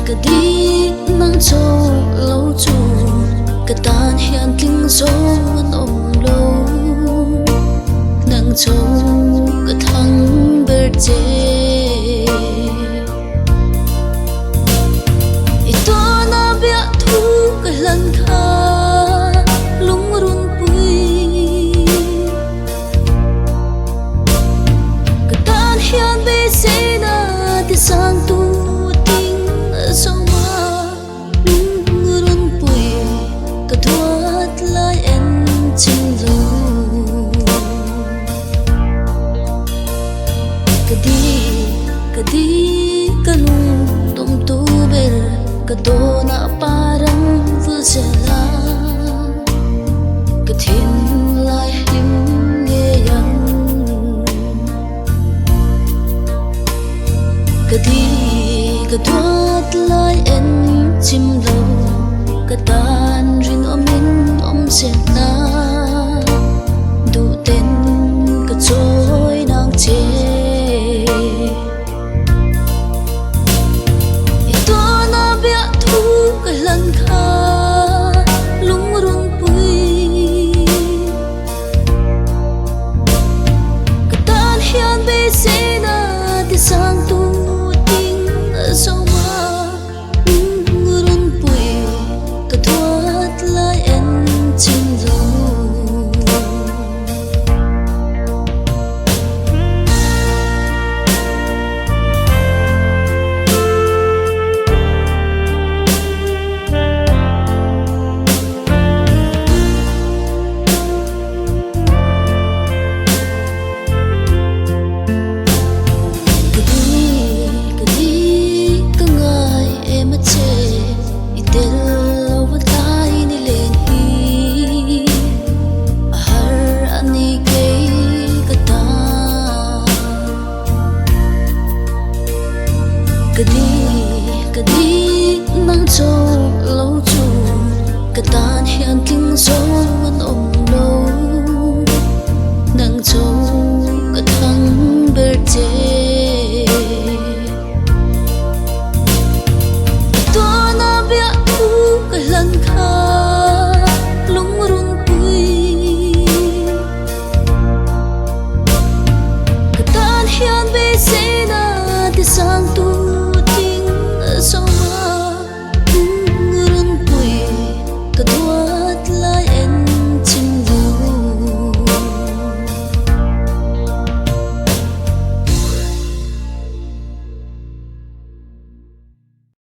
cái đi nắng trâu lâu chu cái tan hiện kinh dấu ôm lâu nắng trâu cái thăng bờ chê ito na bia thu cái lần kha lung run pui cái tan hiện bị say na thì sang tu sông hoa lung run pui cái thoát lại em chim lâu cái đi cái lung tung tu bel cái đồ na parang vừa la cái thiên lại him nghe yang cái thoát lại em chim lâu cái ta